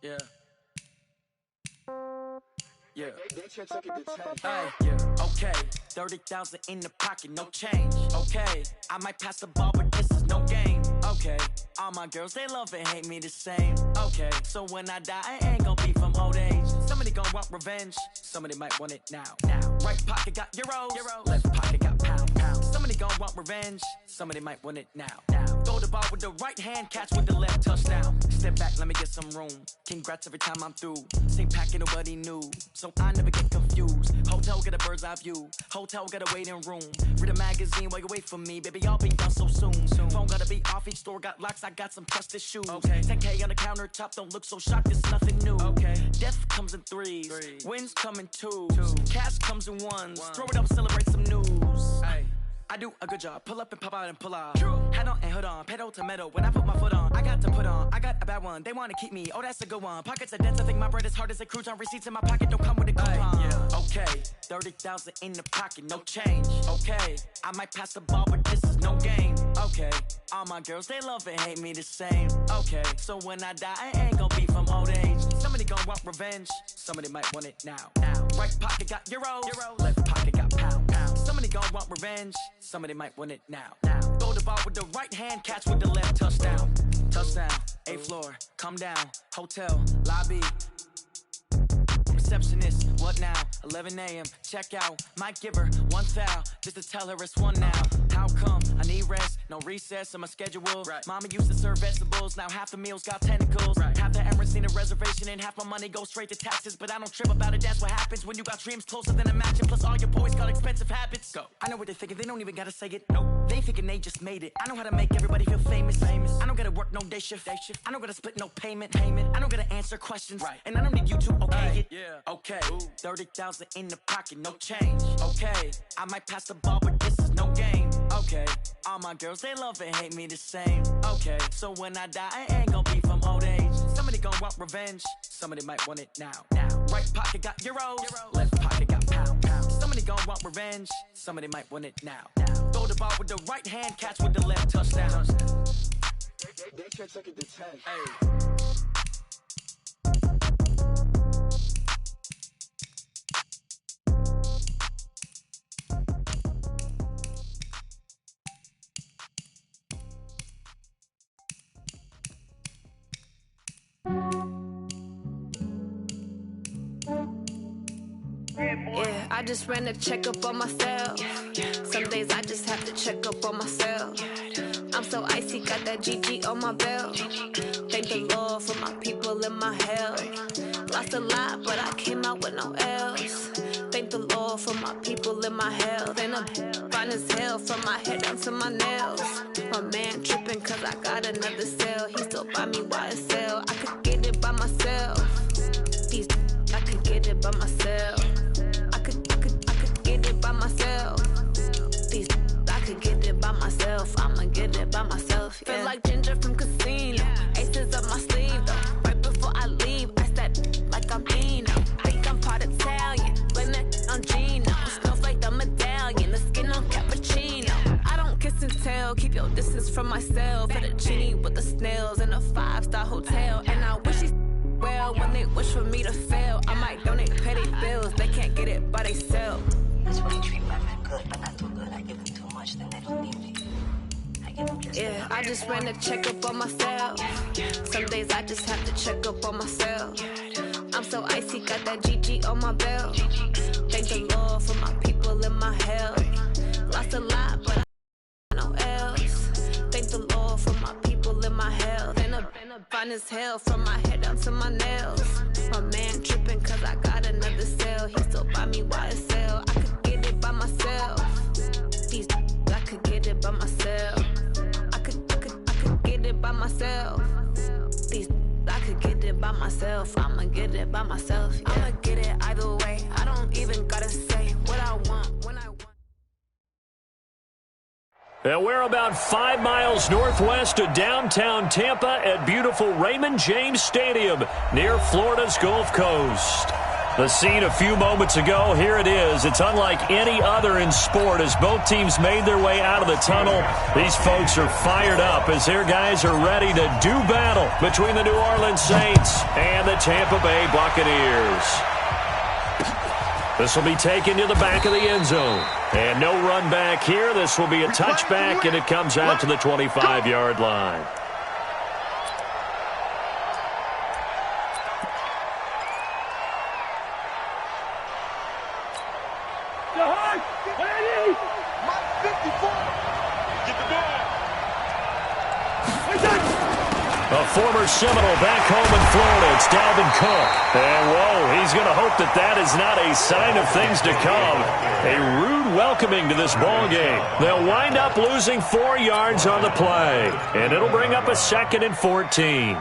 Yeah. Yeah. Hey, yeah. Okay. 30,000 in the pocket, no change. Okay. I might pass the ball, but this is no game. Okay. All my girls, they love and hate me the same. Okay. So when I die, I ain't gonna be from old age. Somebody gonna want revenge. Somebody might want it now. Right pocket got euros. Left pocket got pound. Somebody gonna want revenge. Somebody might want it now. Throw the ball with the right hand, catch with the left, touchdown. Step back, let me get some room. Congrats every time I'm through. Same packet, nobody knew. So I never get confused. Hotel got a bird's eye view. Hotel got a waiting room. Read a magazine while you wait for me. Baby, I'll be done so soon. Phone gotta be off, each store got locks. I got some trusted shoes. 10K on the countertop, don't look so shocked, it's nothing new. Death comes in threes. Wins come in twos. Cash comes in ones. Throw it up, celebrate some news. I do a good job. Pull up and pop out and pull out. Head on and hood on. Pedal to metal. When I put my foot on, I got to put on. I got a bad one. They want to keep me. Oh, that's a good one. Pockets are dense. I think my bread is hard as a crouton. Receipts in my pocket don't come with a coupon. Okay. 30,000 in the pocket. No change. Okay. I might pass the ball, but this is no game. Okay. All my girls, they love and hate me the same. Okay. So when I die, I ain't gonna be from old age. Somebody gonna want revenge. Somebody might want it now. Right pocket got euros. Left pocket got pound. Somebody gonna want revenge. Somebody might want it now. Throw the ball with the right hand, catch with the left, touchdown. Touchdown, 8th floor, come down, hotel, lobby. Receptionist, what now? 11 a.m., check out. Might give her one foul, just to tell her it's one now. How come? I need rest, no recess in my schedule. Mama used to serve vegetables, now half the meals got tentacles. Half the Emirates need a reservation and half my money goes straight to taxes. But I don't trip about it, that's what happens when you got dreams closer than a match. And plus all your boys got expensive habits. Go. I know what they're thinking, they don't even gotta say it. Nope. They thinking they just made it. I know how to make everybody feel famous. I don't gotta work no day shift. I don't gotta split no payment. I don't gotta answer questions. And I don't need you to okay it. Okay, 30,000 in the pocket, no change. Okay, I might pass the ball, but this is no game. Okay, all my girls, they love and hate me the same. Okay, so when I die, I ain't gonna be from old age. Somebody gonna want revenge. Somebody might want it now. Right pocket got euros. Left pocket got pound. Somebody gonna want revenge. Somebody might want it now. Throw the ball with the right hand, catch with the left, touchdown. They should take it to 10. Yeah, I just ran a checkup on myself. Some days I just have to check up on myself. I'm so icy, got that GG on my belt. Thank the Lord for my people in my health. Lost a lot, but I came out with no L's. Thank the Lord for my people in my health. And I'm fine as hell from my head down to my nails. My man tripping cause I got another cell. He still buy me YSL. I could get it by myself. I could get it by myself. I could get it by myself. I could get it by myself. I'ma get it by myself. Yeah. Feel like Ginger from Casino. Aces up my sleeve though. Right before I leave, I step like I'm Dino. Think I'm part Italian. Blame that on Gino. Smells like the medallion. The skin on cappuccino. I don't kiss and tell. Keep your distance from myself. Fettuccine with the snails in a 5-star hotel. And I wish he's well when they wish for me to fail. I might donate petty bills. They can't get it by themselves. That's when you treat women good, but not too good. I give them too much, then they don't need me. I give them just yeah, I just ran a checkup on myself. Some days I just have to check up on myself. I'm so icy, got that GG on my belt. Thank the Lord for my people in my health. Lost a lot, but I no else. Thank the Lord for my people in my health. And I'm fine as hell from my head down to my nails. My man tripping cause I got another cell. He still buy me YSL. I could get it by myself. I could get it by myself. I could get it by myself. I could get it by myself. I'ma get it by myself. Yeah. I'ma get it either way. I don't even gotta say what I want when I want. And we're about 5 miles northwest of downtown Tampa at beautiful Raymond James Stadium near Florida's Gulf Coast. The scene a few moments ago, here it is. It's unlike any other in sport as both teams made their way out of the tunnel. These folks are fired up as their guys are ready to do battle between the New Orleans Saints and the Tampa Bay Buccaneers. This will be taken to the back of the end zone. And no run back here. This will be a touchback, and it comes out to the 25-yard line. A former Seminole back home in Florida. It's Dalvin Cook. And, whoa, he's going to hope that that is not a sign of things to come. A rude welcoming to this ball game. They'll wind up losing 4 yards on the play. And it'll bring up a 2nd and 14.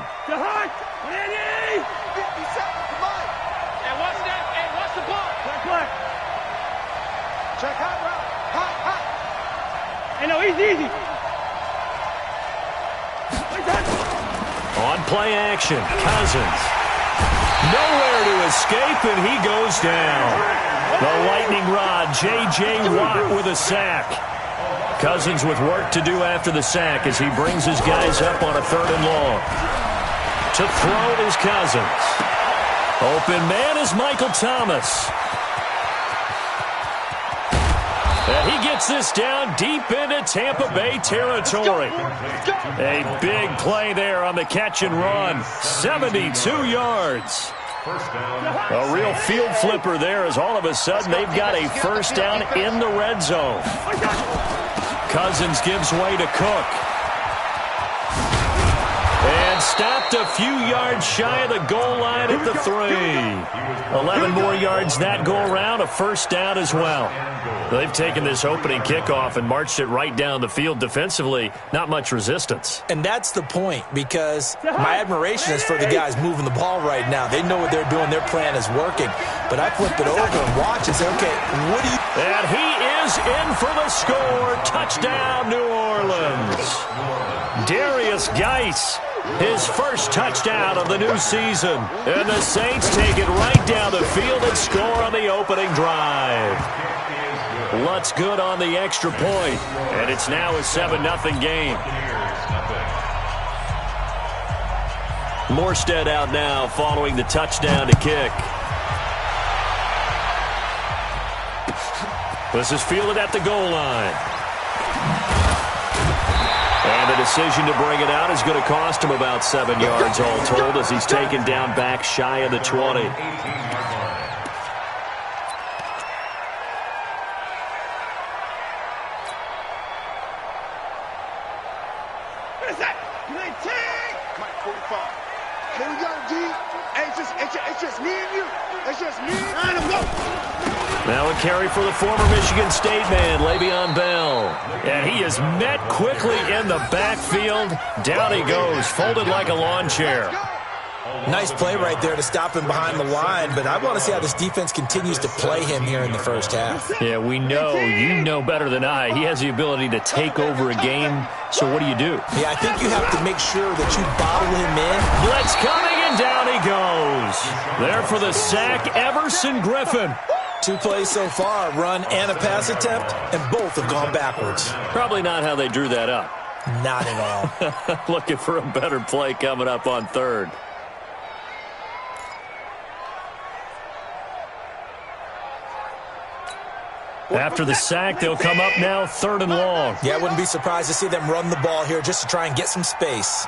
Check hot route. Hot. Hey, no, easy. On play action, Cousins. Nowhere to escape, and he goes down. The lightning rod, J.J. Watt with a sack. Cousins with work to do after the sack as he brings his guys up on a 3rd and long. To throw is Cousins. Open man is Michael Thomas. And he gets this down deep into Tampa Bay territory. A big play there on the catch and run. 72 yards. A real field flipper there as all of a sudden they've got a first down in the red zone. Cousins gives way to Cook. And stopped a few yards shy of the goal line at the 3. 11 more yards that go around, a first down as well. They've taken this opening kickoff and marched it right down the field defensively. Not much resistance. And that's the point, because my admiration is for the guys moving the ball right now. They know what they're doing. Their plan is working. But I flip it over and watch and say, okay, what do you... And he is in for the score. Touchdown, New Orleans. Darius Geis. His first touchdown of the new season. And the Saints take it right down the field and score on the opening drive. Lutz good on the extra point. And it's now a 7-0 game. Morstead out now following the touchdown to kick. This is fielded at the goal line. And the decision to bring it out is going to cost him about 7 yards all told as he's taken down back shy of the 20. Here we go, G. It's just me and you. It's just me and him. Go. Now a carry for the former Michigan State man, Le'Veon Bell. And he is met quickly in the backfield. Down he goes, folded like a lawn chair. Nice play right there to stop him behind the line, but I want to see how this defense continues to play him here in the first half. Yeah, we know. You know better than I. He has the ability to take over a game, so what do you do? Yeah, I think you have to make sure that you bottle him in. Blitz coming, and down he goes. There for the sack, Everson Griffin. 2 plays so far, run and a pass attempt, and both have gone backwards. Probably not how they drew that up. Not at all. Looking for a better play coming up on 3rd. After the sack, they'll come up now 3rd and long. Yeah, I wouldn't be surprised to see them run the ball here just to try and get some space.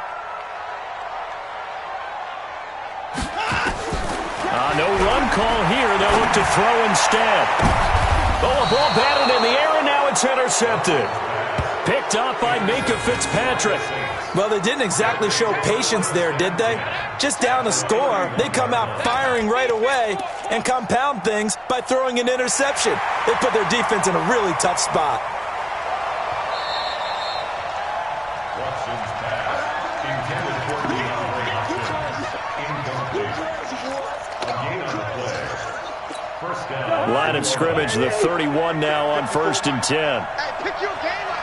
No run call here. They'll look to throw instead. Oh, a ball batted in the air, and now it's intercepted. Picked up by Minka Fitzpatrick. Well, they didn't exactly show patience there, did they? Just down a score, they come out firing right away and compound things by throwing an interception. They put their defense in a really tough spot. Line of scrimmage, the 31 now on 1st and 10. Hey, pick your game up.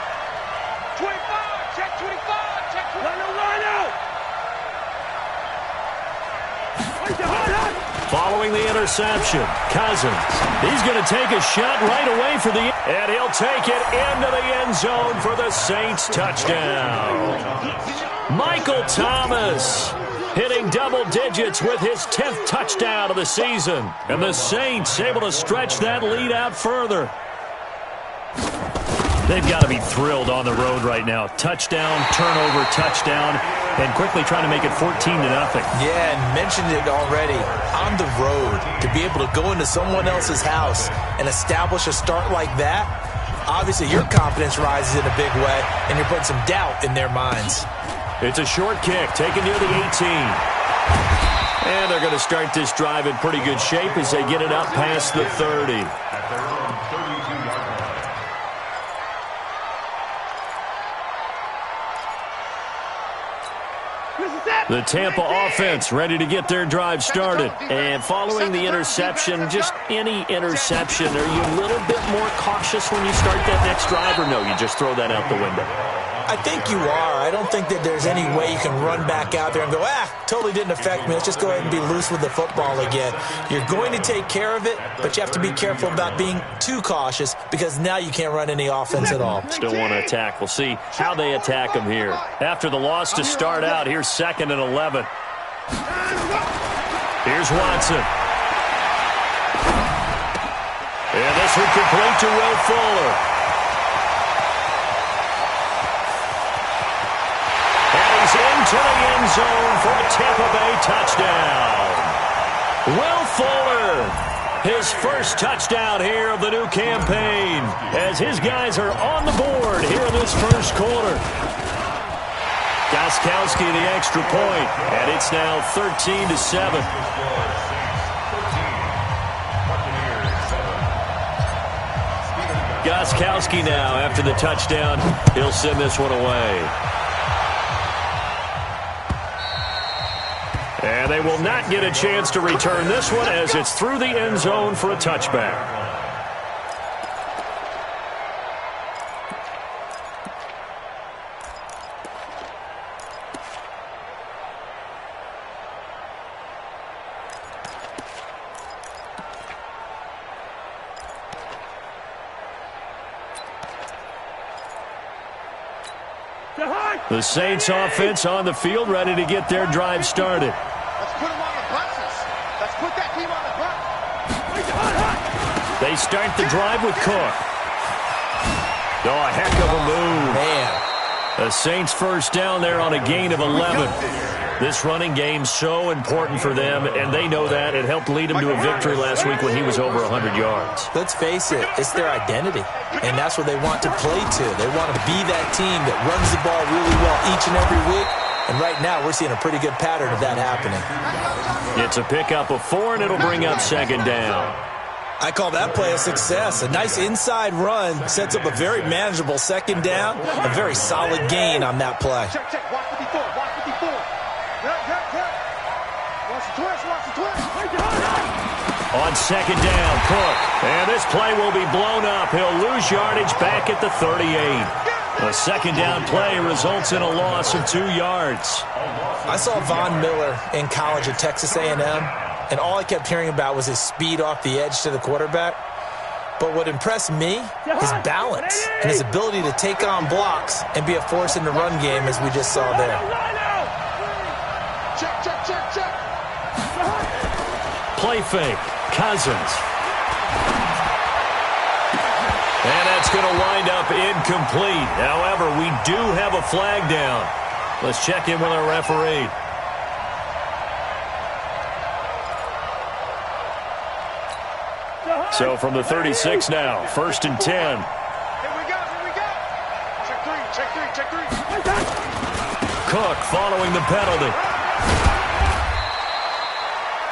25, check 25, check 25. Line out. Following the interception, Cousins. He's going to take a shot right away for the... And he'll take it into the end zone for the Saints touchdown. Michael Thomas hitting double digits with his 10th touchdown of the season. And the Saints able to stretch that lead out further. They've got to be thrilled on the road right now. Touchdown, turnover, touchdown, and quickly trying to make it 14-0. Yeah, and mentioned it already. On the road, to be able to go into someone else's house and establish a start like that, obviously your confidence rises in a big way, and you're putting some doubt in their minds. It's a short kick, taken near the 18. And they're going to start this drive in pretty good shape as they get it up past the 30. The Tampa offense ready to get their drive started. And following the interception, just any interception, are you a little bit more cautious when you start that next drive, or no, you just throw that out the window? I think you are. I don't think that there's any way you can run back out there and go, totally didn't affect me. Let's just go ahead and be loose with the football again. You're going to take care of it, but you have to be careful about being too cautious because now you can't run any offense at all. Still want to attack. We'll see how they attack them here. After the loss to start out, here's 2nd and 11. Here's Watson. And this one complete to Will Fuller. Into the end zone for a Tampa Bay touchdown. Will Fuller, his first touchdown here of the new campaign, as his guys are on the board here in this first quarter. Gostkowski the extra point, and it's now 13-7. Gostkowski now, after the touchdown, he'll send this one away. And they will not get a chance to return this one as it's through the end zone for a touchback. The Saints offense on the field ready to get their drive started. Let's put them on the buses. Let's put that team on the bus. They start the drive with Cook. Oh, a heck of a move. Man. The Saints first down there on a gain of 11. This running game's so important for them, and they know that. It helped lead them to a victory last week when he was over 100 yards. Let's face it, it's their identity, and that's what they want to play to. They want to be that team that runs the ball really well each and every week, and right now we're seeing a pretty good pattern of that happening. It's a pickup of 4, and it'll bring up 2nd down. I call that play a success. A nice inside run sets up a very manageable 2nd down, a very solid gain on that play. Check, check. Watch 54. Watch 54. Watch the twist. Watch the twist. On 2nd down, Cook. And this play will be blown up. He'll lose yardage back at the 38. The 2nd down play results in a loss of 2 yards. I saw Von Miller in college at Texas A&M, and all I kept hearing about was his speed off the edge to the quarterback. But what impressed me, his balance and his ability to take on blocks and be a force in the run game, as we just saw there. Check, check, check, check. Play fake. Cousins. And that's going to wind up incomplete. However, we do have a flag down. Let's check in with our referee. So from the 36 now, 1st and 10. Here we go. Check three. Cook following the penalty.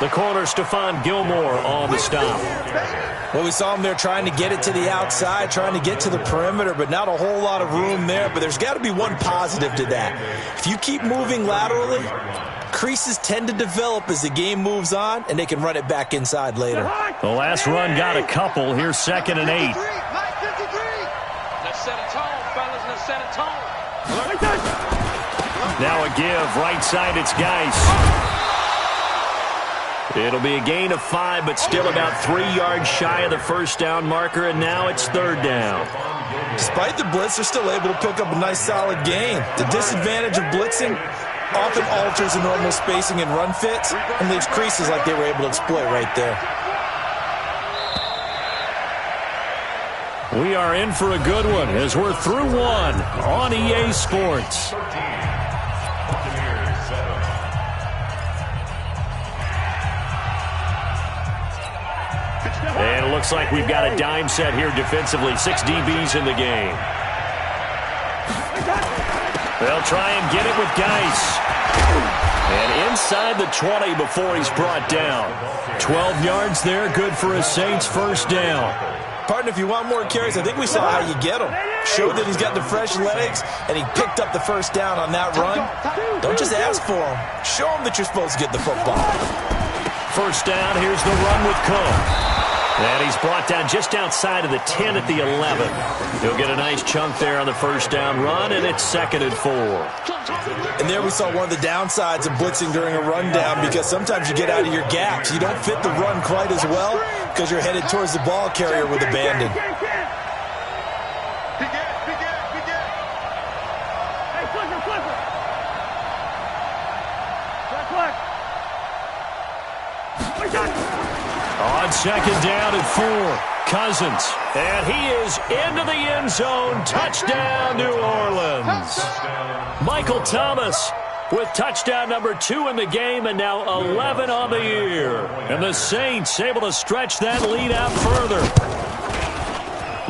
The corner, Stephon Gilmore, on the stop. Well, we saw him there trying to get it to the outside, trying to get to the perimeter, but not a whole lot of room there. But there's got to be one positive to that. If you keep moving laterally, creases tend to develop as the game moves on, and they can run it back inside later. The last run got a couple. Here's 2nd and 8. Let's set a tone, fellas. Let's set a tone. Now a give. Right side, it's Geis. It'll be a gain of 5, but still about 3 yards shy of the first down marker, and now it's 3rd down. Despite the blitz, they're still able to pick up a nice solid gain. The disadvantage of blitzing often alters the normal spacing and run fits and leaves creases like they were able to exploit right there. We are in for a good one as we're through one on EA Sports. And it looks like we've got a dime set here defensively. 6 DBs in the game. They'll try and get it with Geis. And inside the 20 before he's brought down. 12 yards there, good for a Saints first down. Partner, if you want more carries, I think we saw how you get him. Showed that he's got the fresh legs, and he picked up the first down on that run. Don't just ask for him. Show him that you're supposed to get the football. First down, here's the run with Cook. And he's brought down just outside of the 10 at the 11. He'll get a nice chunk there on the first down run, and it's 2nd and 4. And there we saw one of the downsides of blitzing during a rundown, because sometimes you get out of your gaps. You don't fit the run quite as well because you're headed towards the ball carrier with abandon. On 2nd down and 4, Cousins. And he is into the end zone. Touchdown, New Orleans. Michael Thomas with touchdown number 2 in the game, and now 11 on the year. And the Saints able to stretch that lead out further.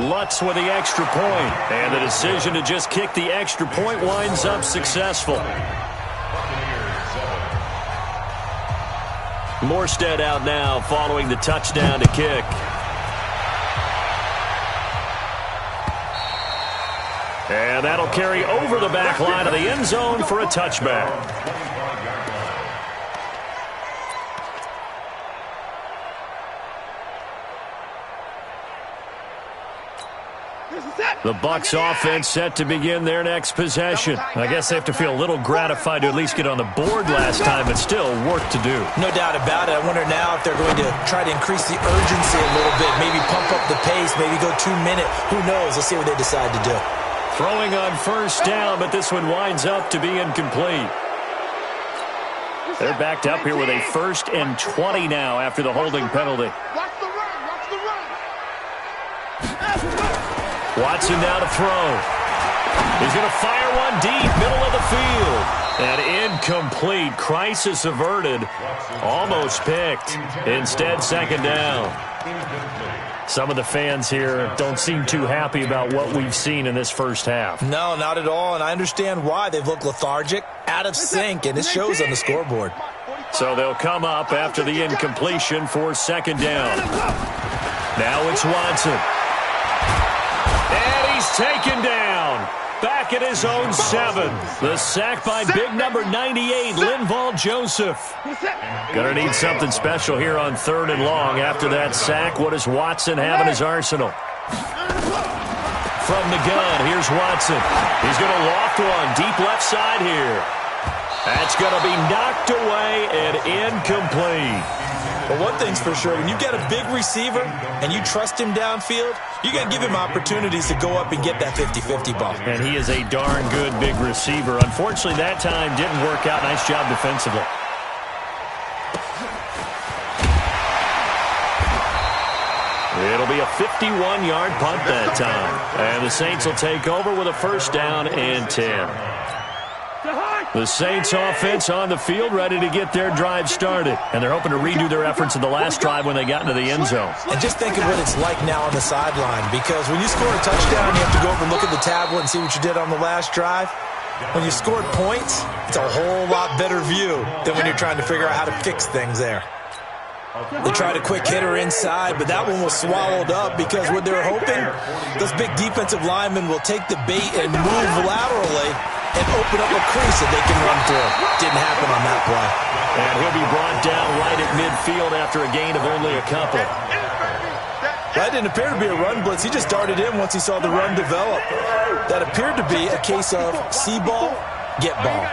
Lutz with the extra point. And the decision to just kick the extra point winds up successful. Morstead out now following the touchdown to kick. And that'll carry over the back line of the end zone for a touchback. The Bucs offense set to begin their next possession. I guess they have to feel a little gratified to at least get on the board last time, but still work to do. No doubt about it. I wonder now if they're going to try to increase the urgency a little bit, maybe pump up the pace, maybe go 2-minute. Who knows? Let's see what they decide to do. Throwing on first down, but this one winds up to be incomplete. They're backed up here with a 1st and 20 now after the holding penalty. Watson now to throw. He's going to fire one deep, middle of the field. And incomplete. Crisis averted. Almost picked. Instead, 2nd down. Some of the fans here don't seem too happy about what we've seen in this first half. No, not at all, and I understand why. They've looked lethargic, out of sync, and it shows on the scoreboard. So they'll come up after the incompletion for 2nd down. Now it's Watson. And he's taken down. Back at his own 7. The sack by big number 98, Linval Joseph. Gonna need something special here on 3rd and long. After that sack, what does Watson have in his arsenal? From the gun, here's Watson. He's gonna loft one deep left side here. That's gonna be knocked away and incomplete. But one thing's for sure, when you get a big receiver and you trust him downfield, you got to give him opportunities to go up and get that 50-50 ball. And he is a darn good big receiver. Unfortunately, that time didn't work out. Nice job defensively. It'll be a 51-yard punt that time. And the Saints will take over with a 1st down and 10. The Saints offense on the field ready to get their drive started. And they're hoping to redo their efforts in the last drive when they got into the end zone. And just think of what it's like now on the sideline. Because when you score a touchdown, you have to go over and look at the tablet and see what you did on the last drive. When you scored points, it's a whole lot better view than when you're trying to figure out how to fix things there. They tried a quick hitter inside, but that one was swallowed up because what they're hoping, those big defensive linemen will take the bait and move laterally and open up a crease that they can run through. Didn't happen on that play. And he'll be brought down right at midfield after a gain of only a couple. That didn't appear to be a run blitz. He just darted in once he saw the run develop. That appeared to be a case of see ball, get ball.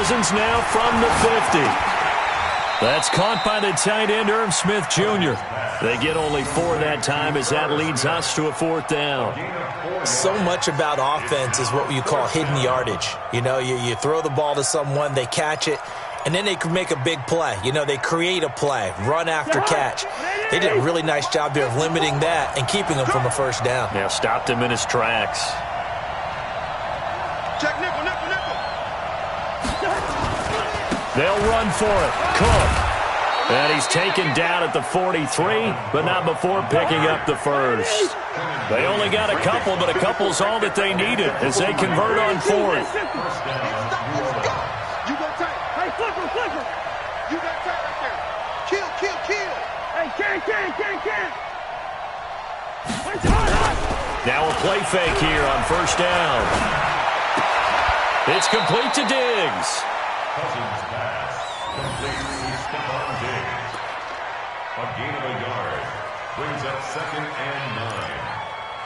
Cousins now from the 50. That's caught by the tight end, Irv Smith Jr. They get only 4 that time as that leads us to a 4th down. So much about offense is what you call hidden yardage. You know, you throw the ball to someone, they catch it, and then they can make a big play. You know, they create a play, run after catch. They did a really nice job there of limiting that and keeping him from a first down. Now stopped him in his tracks. Check nickel, nickel, nickel. They'll run for it. Cook. And he's taken down at the 43, but not before picking up the first. They only got a couple, but a couple's all that they needed as they convert on 4th. You go tight. Hey, flipper, flipper. You got tight right there. Kill, kill, kill. Hey, can. Now a play fake here on first down. It's complete to Diggs. Cousins pass. Complete to Stephon Diggs. A gain of a yard. Brings up 2nd and 9.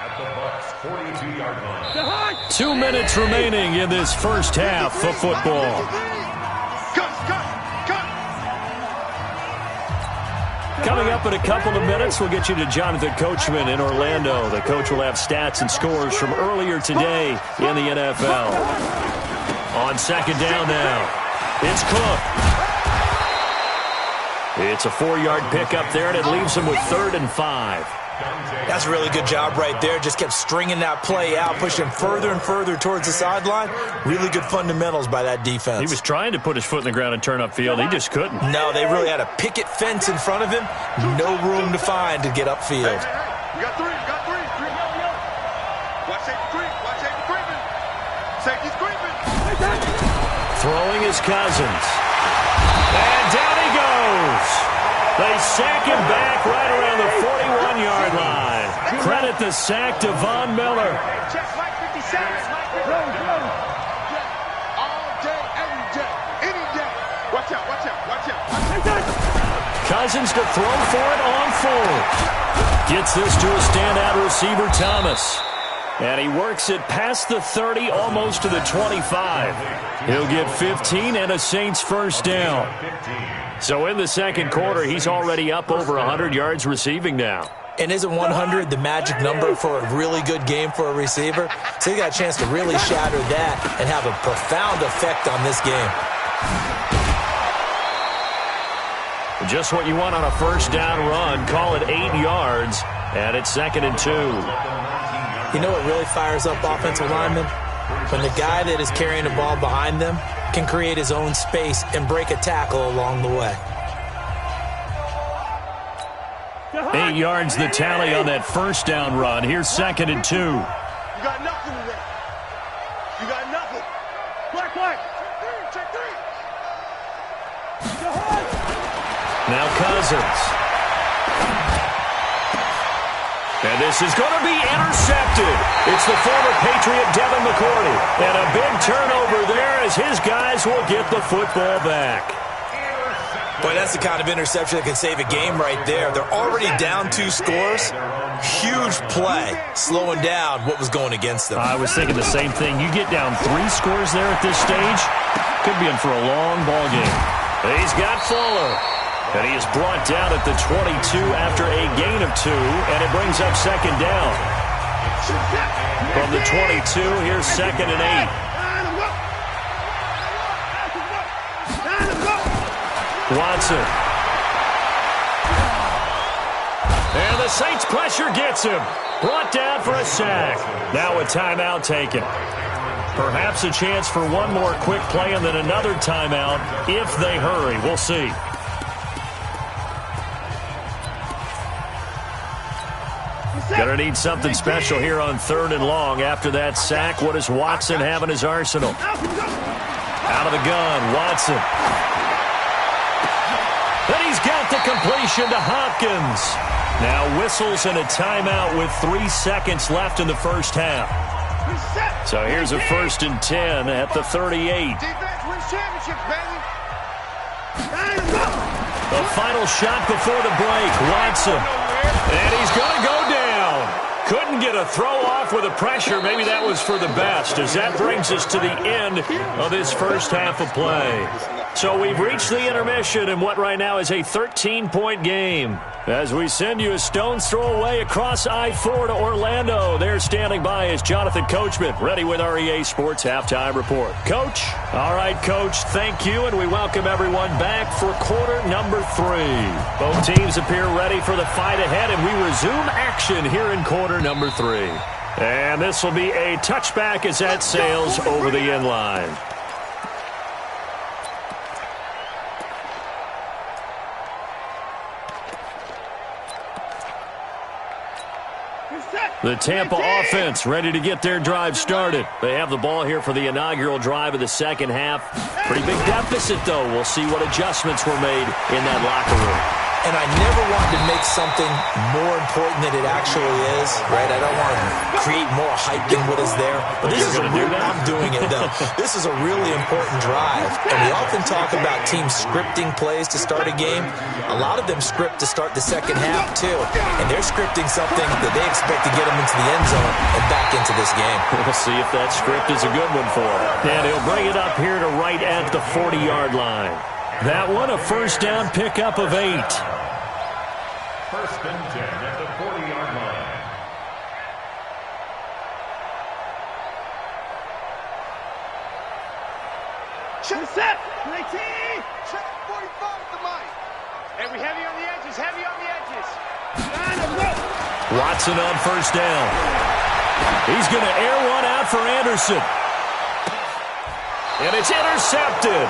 At the Bucs' 42-yard line. 2 minutes remaining in this first half of football. Cut. Coming up in a couple of minutes, we'll get you to Jonathan Coachman in Orlando. The coach will have stats and scores from earlier today in the NFL. On 2nd down now, it's Cook. It's a 4-yard pickup there, and it leaves him with 3rd and 5. That's a really good job right there. Just kept stringing that play out, pushing further and further towards the sideline. Really good fundamentals by that defense. He was trying to put his foot in the ground and turn upfield. He just couldn't. No, they really had a picket fence in front of him. No room to find to get upfield. Hey. You got 3. Watch safety creeping. Safety's creeping. Throwing his Cousins. And down he goes. They sack him back right around the 41-yard line. Credit the sack to Von Miller. Check Mike 57. All day, every day, any day. Watch out. Cousins to throw for it on 4th. Gets this to a standout receiver, Thomas. And he works it past the 30, almost to the 25. He'll get 15 and a Saints first down. So in the second quarter, he's already up over 100 yards receiving now. And isn't 100 the magic number for a really good game for a receiver? So he got a chance to really shatter that and have a profound effect on this game. Just what you want on a first down run. Call it 8 yards, and it's 2nd and 2. You know what really fires up offensive linemen? When the guy that is carrying the ball behind them can create his own space and break a tackle along the way. 8 yards the tally on that first down run. Here's 2nd and 2. You got nothing today. You got nothing. Black. Check 3. Now Cousins. And this is going to be intercepted. It's the former Patriot Devin McCourty. And a big turnover there as his guys will get the football back. Boy, that's the kind of interception that can save a game right there. They're already down 2 scores. Huge play, slowing down what was going against them. I was thinking the same thing. You get down 3 scores there at this stage, could be in for a long ball game. He's got Fuller. And he is brought down at the 22 after a gain of 2, and it brings up 2nd down. From the 22, here's 2nd and 8. Watson. And the Saints pressure gets him. Brought down for a sack. Now a timeout taken. Perhaps a chance for one more quick play and then another timeout if they hurry. We'll see. Gonna need something special here on 3rd and long. After that sack, what does Watson have in his arsenal? Out of the gun, Watson. And he's got the completion to Hopkins. Now whistles and a timeout with 3 seconds left in the first half. So here's a 1st and 10 at the 38. The final shot before the break, Watson. And he's going to go down. Couldn't get a throw off with the pressure. Maybe that was for the best, as that brings us to the end of this first half of play. So we've reached the intermission in what right now is a 13-point game. As we send you a stone's throw away across I-4 to Orlando. There standing by is Jonathan Coachman, ready with our EA Sports Halftime Report. Coach? All right, Coach, thank you, and we welcome everyone back for quarter number 3. Both teams appear ready for the fight ahead, and we resume action here in quarter number 3. And this will be a touchback as that sails over the end line. The Tampa offense ready to get their drive started. They have the ball here for the inaugural drive of the second half. Pretty big deficit, though. We'll see what adjustments were made in that locker room. And I never wanted to make something more important than it actually is, right? I don't want to create more hype than what is there. But this is I'm doing it, though. This is a really important drive. And we often talk about teams scripting plays to start a game. A lot of them script to start the second half, too. And they're scripting something that they expect to get them into the end zone and back into this game. We'll see if that script is a good one for him. And he'll bring it up here to right at the 40-yard line. That one, a first down pickup of 8. First and 10 at the 40-yard line. Check set. 19. Check 45 at the mic. Hey, we heavy on the edges. Heavy on the edges. Watson on first down. He's going to air one out for Anderson. And it's intercepted.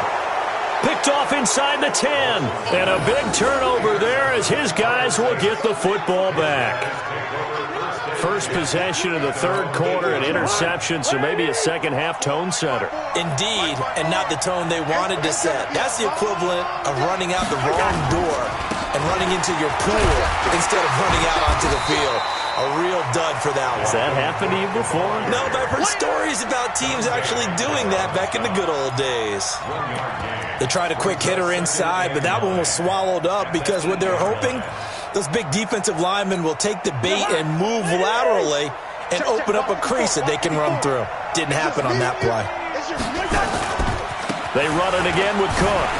Picked off inside the 10. And a big turnover there as his guys will get the football back. First possession of the third quarter, an interception, so maybe a second-half tone setter. Indeed, and not the tone they wanted to set. That's the equivalent of running out the wrong door and running into your pool instead of running out onto the field. A real dud for that one. Has that happened to you before? No, but I've heard stories about teams actually doing that back in the good old days. They tried a quick hitter inside, but that one was swallowed up because what they're hoping, those big defensive linemen will take the bait and move laterally and open up a crease that they can run through. Didn't happen on that play. They run it again with Cook.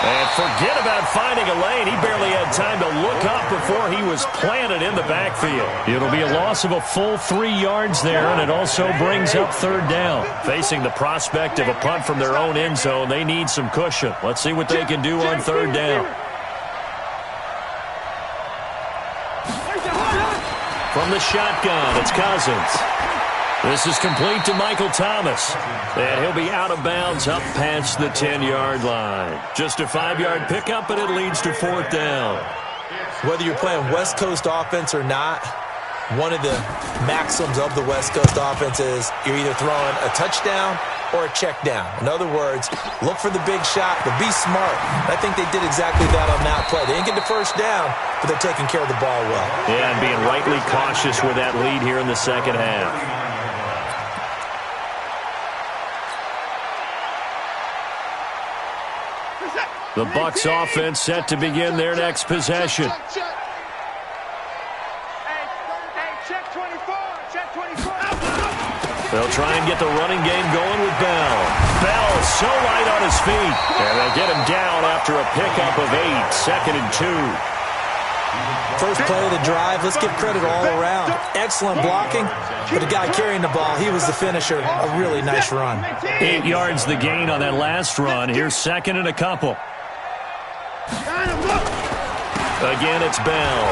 And forget about finding a lane. He barely had time to look up before he was planted in the backfield. It'll be a loss of a full 3 yards there, and it also brings up third down. Facing the prospect of a punt from their own end zone, they need some cushion. Let's see what they can do on third down. From the shotgun, it's Cousins. This is complete to Michael Thomas. And he'll be out of bounds up past the 10-yard line. Just a 5-yard pickup, and it leads to fourth down. Whether you're playing West Coast offense or not, one of the maxims of the West Coast offense is you're either throwing a touchdown or a check down. In other words, look for the big shot, but be smart. I think they did exactly that on that play. They didn't get the first down, but they're taking care of the ball well. Yeah, and being rightly cautious with that lead here in the second half. The Bucs offense set to begin their next possession. They'll try and get the running game going with Bell. Bell so light on his feet. And they get him down after a pickup of 8, second and 2. First play of the drive, let's give credit all around. Excellent blocking, but the guy carrying the ball, he was the finisher. A really nice run. 8 yards the gain on that last run. Here's second and a couple. Again, it's Bell.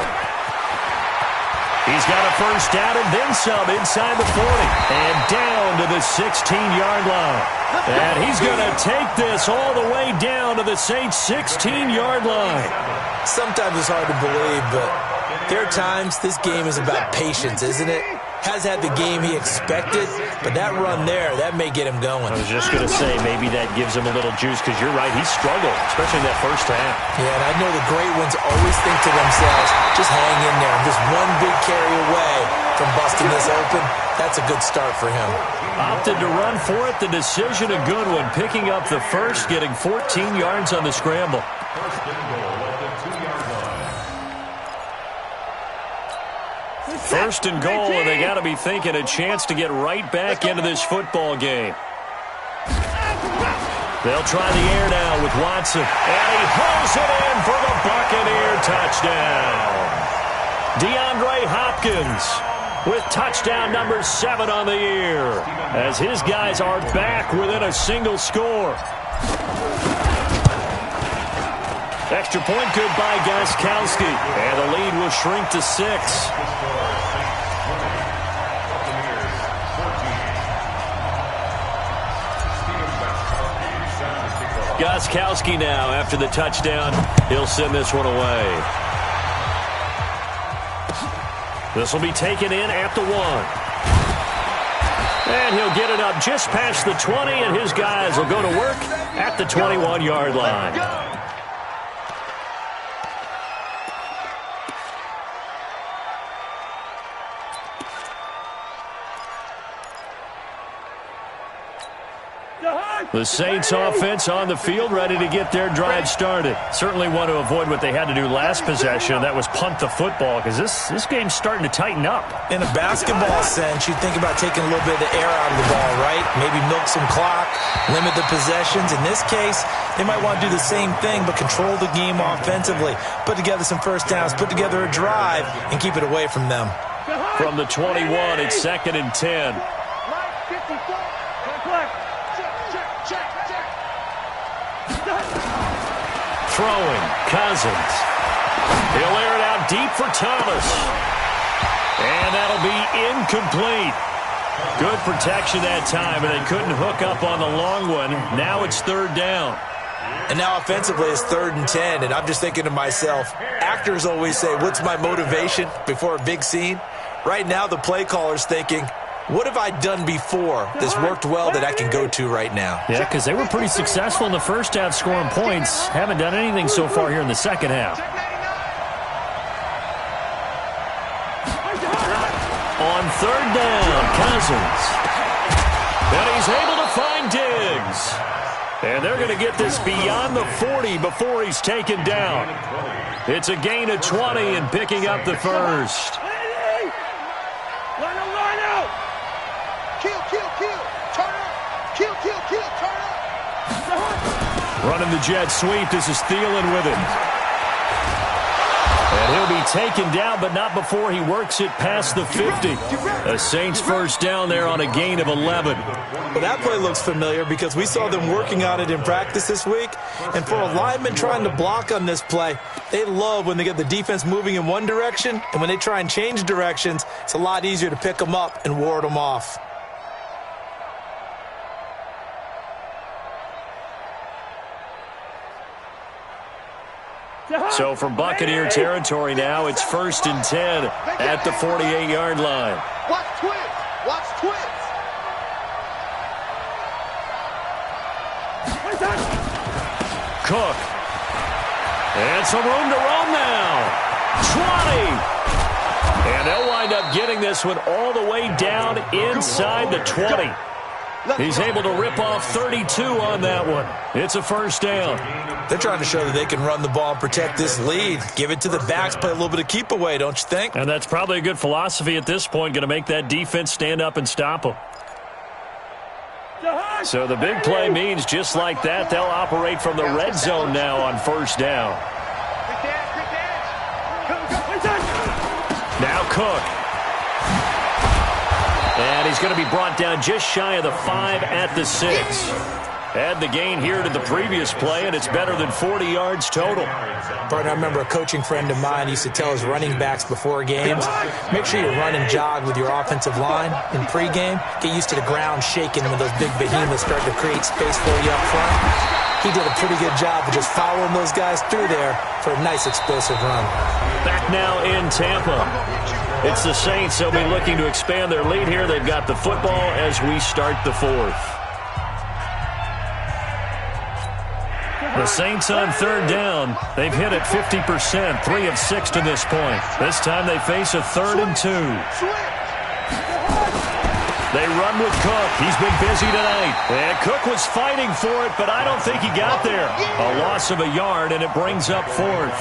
He's got a first down and then some inside the 40. And down to the 16-yard line. And he's going to take this all the way down to the Saints' 16-yard line. Sometimes it's hard to believe, but there are times this game is about patience, isn't it? Has had the game he expected, but that run there, that may get him going. I was just going to say, maybe that gives him a little juice, because you're right, he struggled, especially in that first half. Yeah, and I know the great ones always think to themselves, just hang in there. Just one big carry away from busting this open. That's a good start for him. Opted to run for it. The decision a good one. Picking up the first, getting 14 yards on the scramble. First and goal at the 2-yard line. First and goal, and they got to be thinking a chance to get right back into this football game. They'll try the air now with Watson, and he hauls it in for the Buccaneer touchdown. DeAndre Hopkins with touchdown number 7 on the year, as his guys are back within a single score. Extra point good by Gostkowski, and the lead will shrink to 6. Gostkowski now after the touchdown. He'll send this one away. This will be taken in at the 1. And he'll get it up just past the 20, and his guys will go to work at the 21-yard line. The Saints offense on the field, ready to get their drive started. Certainly want to avoid what they had to do last possession. That was punt the football, because this game's starting to tighten up. In a basketball sense, you think about taking a little bit of the air out of the ball, right? Maybe milk some clock, limit the possessions. In this case, they might want to do the same thing, but control the game offensively. Put together some first downs, put together a drive, and keep it away from them. From the 21, it's 2nd and 10. Throwing, Cousins. He'll air it out deep for Thomas. And that'll be incomplete. Good protection that time, and they couldn't hook up on the long one. Now it's 3rd down. And now offensively it's 3rd and 10, and I'm just thinking to myself, actors always say, what's my motivation before a big scene? Right now the play caller's thinking, what have I done before that's worked well that I can go to right now? Yeah, because they were pretty successful in the first half scoring points. Haven't done anything so far here in the second half. On 3rd down, Cousins. And he's able to find Diggs. And they're going to get this beyond the 40 before he's taken down. It's a gain of 20 and picking up the first. Running the jet sweep. This is Thielen with him. And he'll be taken down, but not before he works it past the 50. A Saints first down there on a gain of 11. Well, that play looks familiar because we saw them working on it in practice this week. And for a lineman trying to block on this play, they love when they get the defense moving in one direction. And when they try and change directions, it's a lot easier to pick them up and ward them off. So for Buccaneer territory now, it's 1st and 10 at the 48-yard line. Watch twins. Watch twins. Cook. And some room to roam now. 20. And they'll wind up getting this one all the way down inside the 20. He's able to rip off 32 on that one. It's a first down. They're trying to show that they can run the ball and protect this lead. Give it to the backs, play a little bit of keep away, don't you think? And that's probably a good philosophy at this point, going to make that defense stand up and stop them. So the big play means just like that, they'll operate from the red zone now on first down. Now Cook. And he's going to be brought down just shy of the 5 at the 6. Add the gain here to the previous play, and it's better than 40 yards total. Partner, I remember a coaching friend of mine used to tell his running backs before games, make sure you run and jog with your offensive line in pregame. Get used to the ground shaking when those big behemoths start to create space for you up front. He did a pretty good job of just following those guys through there for a nice explosive run. Back now in Tampa. It's the Saints. They'll be looking to expand their lead here. They've got the football as we start the 4th. The Saints on 3rd down. They've hit it 50%, 3 of 6 to this point. This time they face a 3rd and 2. They run with Cook. He's been busy tonight. And Cook was fighting for it, but I don't think he got there. A loss of a yard, and it brings up 4th.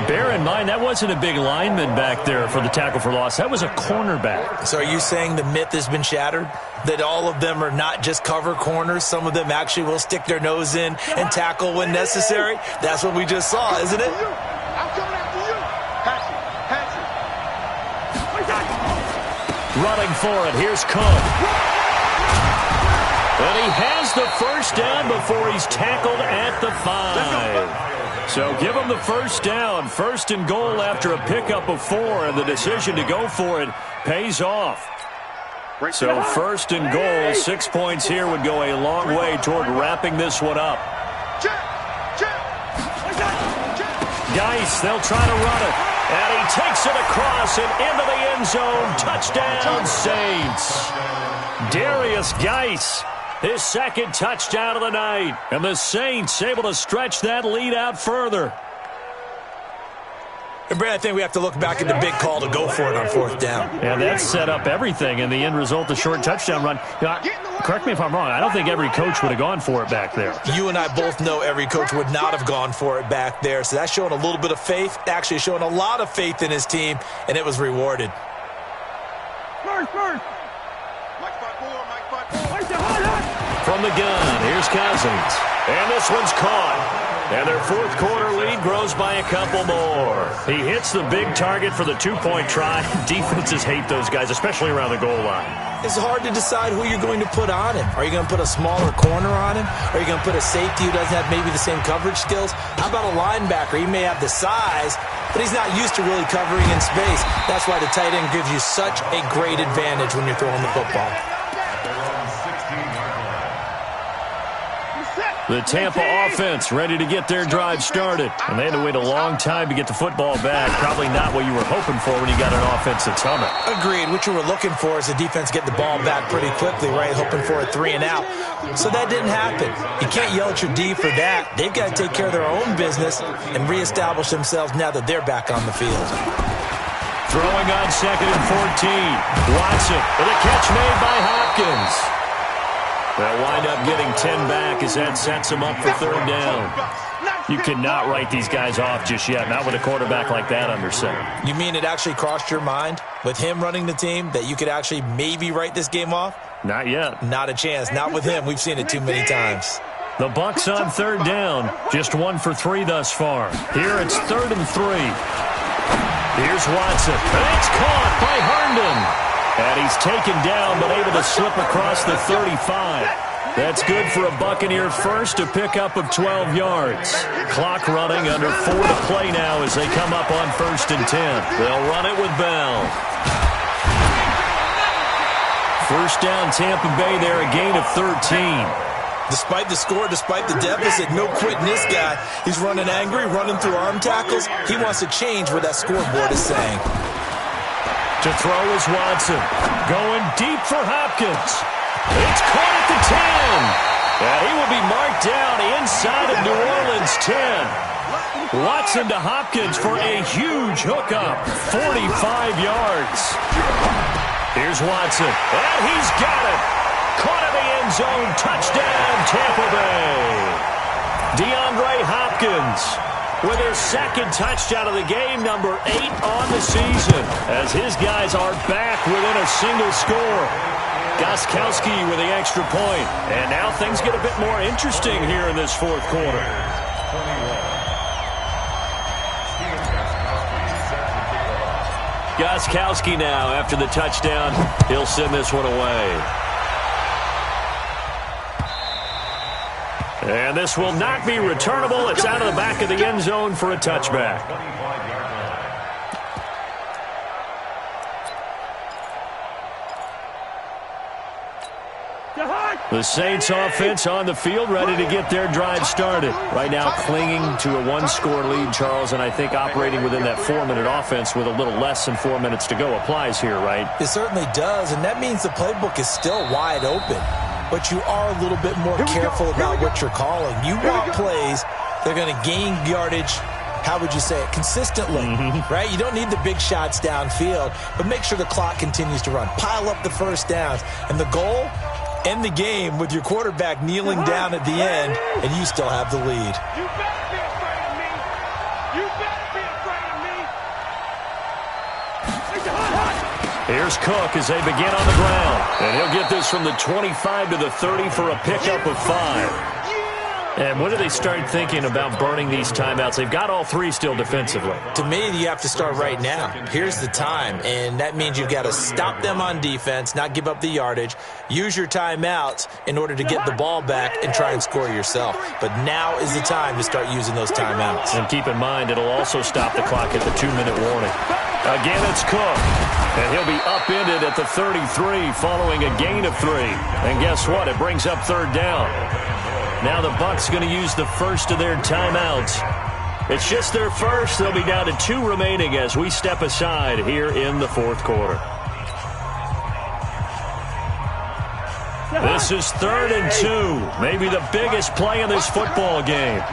Bear in mind, that wasn't a big lineman back there for the tackle for loss. That was a cornerback. So are you saying the myth has been shattered? That all of them are not just cover corners? Some of them actually will stick their nose in and tackle when necessary? That's what we just saw, isn't it? I'm coming after you. Pass it. Running for it. Here's Cook. And he has the first down before he's tackled at the 5. So give him the first down. First and goal after a pickup of 4, and the decision to go for it pays off. So first and goal, 6 points here would go a long way toward wrapping this one up. Geis, they'll try to run it. And he takes it across and into the end zone. Touchdown, Saints. Darius Geis, his second touchdown of the night. And the Saints able to stretch that lead out further. And Brad, I think we have to look back at the big call to go for it on 4th down. Yeah, that set up everything in the end result, the short touchdown run. You know, correct me if I'm wrong, I don't think every coach would have gone for it back there. You and I both know every coach would not have gone for it back there. So that's showing a little bit of faith, actually showing a lot of faith in his team, and it was rewarded. First. From the gun, here's Cousins. And this one's caught. And their 4th quarter lead grows by a couple more. He hits the big target for the 2-point try. Defenses hate those guys, especially around the goal line. It's hard to decide who you're going to put on him. Are you going to put a smaller corner on him? Are you going to put a safety who doesn't have maybe the same coverage skills? How about a linebacker? He may have the size, but he's not used to really covering in space. That's why the tight end gives you such a great advantage when you're throwing the football. The Tampa offense ready to get their drive started. And they had to wait a long time to get the football back. Probably not what you were hoping for when you got an offense that's humming. Agreed. What you were looking for is the defense get the ball back pretty quickly, right? Hoping for a 3 and out. So that didn't happen. You can't yell at your D for that. They've got to take care of their own business and reestablish themselves now that they're back on the field. Throwing on 2nd and 14. Watson with a catch made by Hopkins. They'll wind up getting 10 back as that sets them up for 3rd down. You cannot write these guys off just yet, not with a quarterback like that under center. You mean it actually crossed your mind with him running the team that you could actually maybe write this game off? Not yet. Not a chance. Not with him. We've seen it too many times. The Bucs on 3rd down. Just 1 for 3 thus far. Here it's 3rd and 3. Here's Watson. And it's caught by Herndon. And he's taken down, but able to slip across the 35. That's good for a Buccaneer first, a pickup of 12 yards. Clock running, under 4 to play now as they come up on 1st and 10. They'll run it with Bell. First down, Tampa Bay there, a gain of 13. Despite the score, despite the deficit, no quitting this guy. He's running angry, running through arm tackles. He wants to change what that scoreboard is saying. To throw is Watson. Going deep for Hopkins. It's caught at the 10. And he will be marked down inside of New Orleans 10. Watson to Hopkins for a huge hookup. 45 yards. Here's Watson. And he's got it. Caught in the end zone. Touchdown, Tampa Bay. DeAndre Hopkins with his 2nd touchdown of the game, number 8 on the season, as his guys are back within a single score. Gostkowski with the extra point. And now things get a bit more interesting here in this 4th quarter. Gostkowski now, after the touchdown, he'll send this one away. And this will not be returnable. It's out of the back of the end zone for a touchback. The Saints offense on the field, ready to get their drive started. Right now clinging to a 1-score lead, Charles, and I think operating within that 4-minute offense with a little less than 4 minutes to go applies here, right? It certainly does, and that means the playbook is still wide open. But you are a little bit more careful about what you're calling. You want plays that are going to gain yardage, how would you say it, consistently, right? You don't need the big shots downfield, but make sure the clock continues to run. Pile up the first downs. And the goal, end the game with your quarterback kneeling down at the end, and you still have the lead. You better be afraid of me. You better be afraid Here's Cook as they begin on the ground. And he'll get this from the 25 to the 30 for a pickup of 5. And when do they start thinking about burning these timeouts? They've got all 3 still defensively. To me, you have to start right now. Here's the time, and that means you've got to stop them on defense, not give up the yardage, use your timeouts in order to get the ball back and try and score yourself. But now is the time to start using those timeouts. And keep in mind, it'll also stop the clock at the 2-minute warning. Again, it's Cook. And he'll be upended at the 33 following a gain of 3. And guess what? It brings up 3rd down. Now the Bucs going to use the first of their timeouts. It's just their first. They'll be down to 2 remaining as we step aside here in the 4th quarter. This is 3rd and 2. Maybe the biggest play in this football game.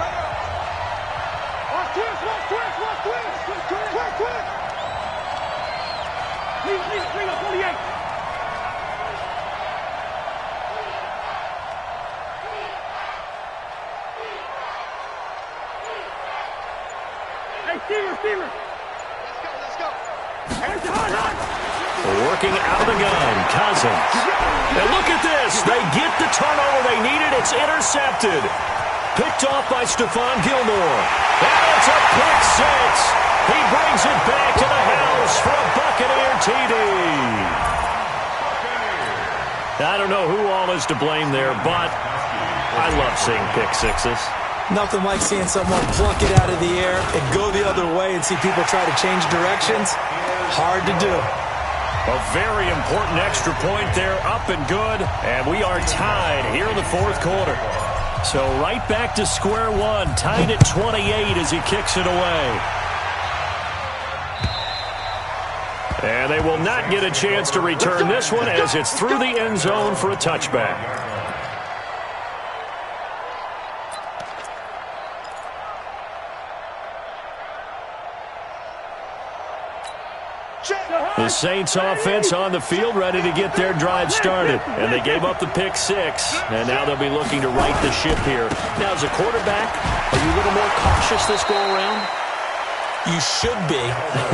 Working out of the gun, Cousins. And look at this. They get the turnover they needed. It's intercepted. Picked off by Stephon Gilmore. And it's a pick 6. He brings it back to the house for a Buccaneer TD. I don't know who all is to blame there, but I love seeing pick 6s. Nothing like seeing someone pluck it out of the air and go the other way and see people try to change directions. Hard to do. A very important extra point there, up and good, and we are tied here in the 4th quarter. So right back to square one, tied at 28 as he kicks it away. And they will not get a chance to return this one as it's through the end zone for a touchback. The Saints offense on the field, ready to get their drive started. And they gave up the pick 6, and now they'll be looking to right the ship here. Now, as a quarterback, are you a little more cautious this go-around? You should be,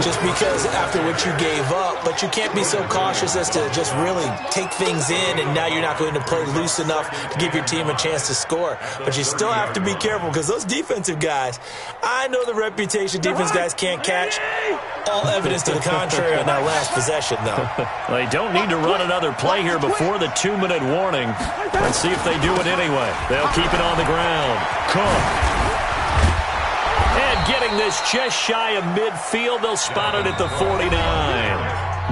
just because after what you gave up, but you can't be so cautious as to just really take things in, and now you're not going to play loose enough to give your team a chance to score. But you still have to be careful because those defensive guys, I know the reputation defense guys can't catch. All evidence to the contrary on that last possession, though. They don't need to run another play here before the 2-minute warning. Let's see if they do it anyway. They'll keep it on the ground. Cook. And getting this just shy of midfield, they'll spot it at the 49.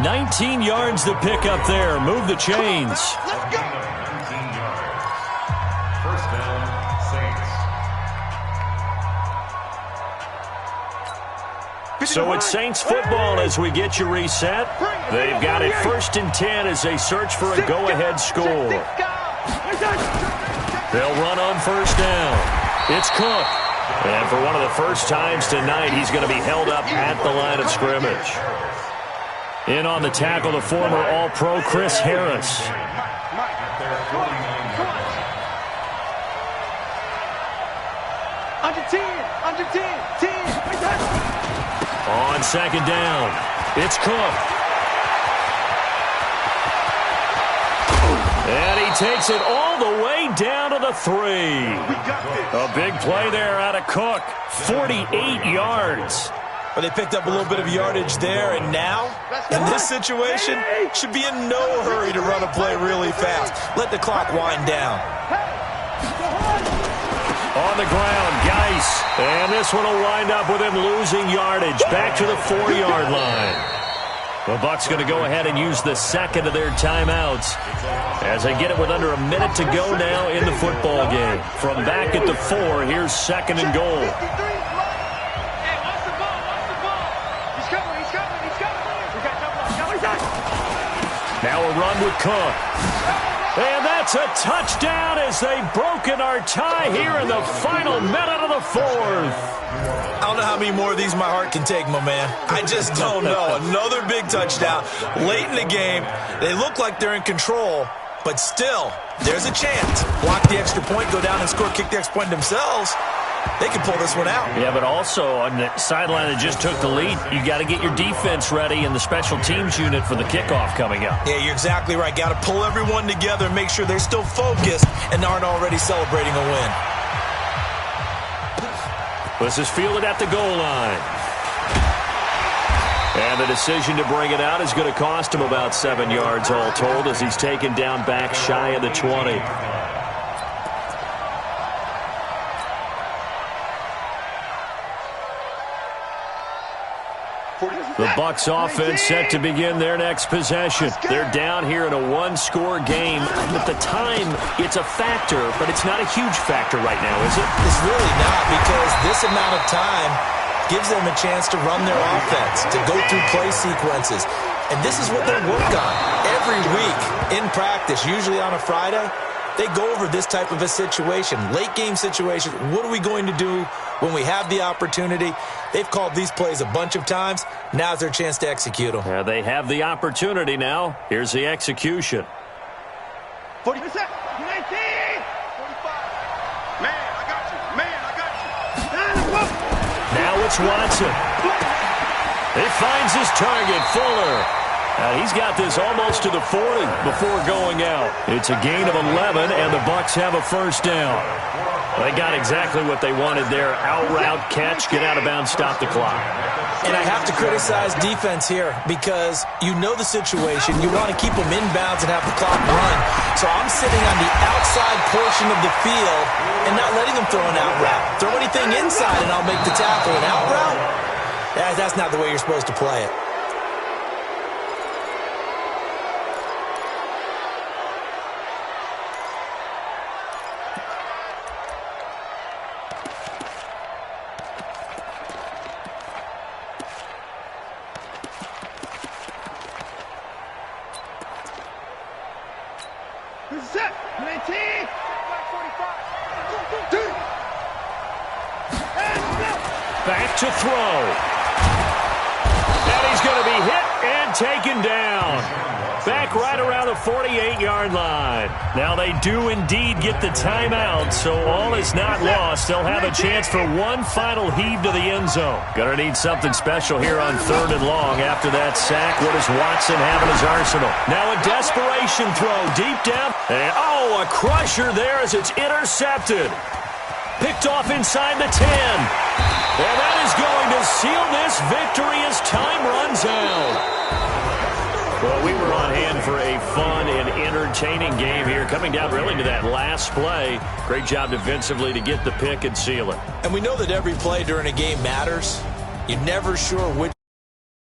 19 yards to pick up there. Move the chains. Let's go. 19 yards. First down, Saints. So it's Saints football as we get you reset. They've got it 1st and 10 as they search for a go-ahead score. They'll run on 1st down. It's Cook. And for one of the first times tonight, he's going to be held up at the line of scrimmage. In on the tackle, the former All-Pro Chris Harris. Under 10, 10. On 2nd down, it's Cook. And he takes it all the way down to the 3. A big play there out of Cook. 48 yards. But they picked up a little bit of yardage there, and now, in this situation, should be in no hurry to run a play really fast. Let the clock wind down. On the ground, Geis. And this one will wind up with him losing yardage. Back to the 4-yard line. The Bucs going to go ahead and use the 2nd of their timeouts as they get it with under a minute to go now in the football game. From back at the 4, here's 2nd and goal. Now a run with Cook. And that's a touchdown as they've broken our tie here in the final minute of the 4th. I don't know how many more of these my heart can take, my man. I just don't know. Another big touchdown. Late in the game, they look like they're in control, but still, there's a chance. Block the extra point, go down and score, kick the extra point themselves. they can pull this one out. Yeah, but also on the sideline that just took the lead, you got to get your defense ready and the special teams unit for the kickoff coming up. Yeah, you're exactly right. Got to pull everyone together and make sure they're still focused and aren't already celebrating a win. This is fielded at the goal line. And the decision to bring it out is going to cost him about 7 yards all told as he's taken down back shy of the 20. The Bucs offense set to begin their next possession. They're down here in a one-score game. At the time, it's a factor, but it's not a huge factor right now, is it? It's really not, because this amount of time gives them a chance to run their offense, to go through play sequences. And this is what they work on every week in practice, usually on a Friday. They go over this type of a situation, late-game situation. What are we going to do when we have the opportunity? They've called these plays a bunch of times. Now's their chance to execute them. Yeah, they have the opportunity now. Here's the execution. 40%. 19. 45. Man, I got you. Man, I got you. Now it's Watson. He finds his target, Fuller. He's got this almost to the 40 before going out. It's a gain of 11, and the Bucs have a first down. They got exactly what they wanted there. Out route, catch, get out of bounds, stop the clock. And I have to criticize defense here because you know the situation. You want to keep them inbounds and have the clock run. So I'm sitting on the outside portion of the field and not letting them throw an out route. Throw anything inside and I'll make the tackle. An out route? That's not the way you're supposed to play it. Back to throw. And he's going to be hit and taken down. Back right around the 48-yard line. Now they do indeed get the timeout, so all is not lost. They'll have a chance for one final heave to the end zone. Going to need something special here on 3rd and long. After that sack, what does Watson have in his arsenal? Now a desperation throw deep down. And, a crusher there as it's intercepted. Picked off inside the 10. And that is going to seal this victory as time runs out. Well, we were on hand for a fun and entertaining game here, coming down really to that last play. Great job defensively to get the pick and seal it. And we know that every play during a game matters. You're never sure which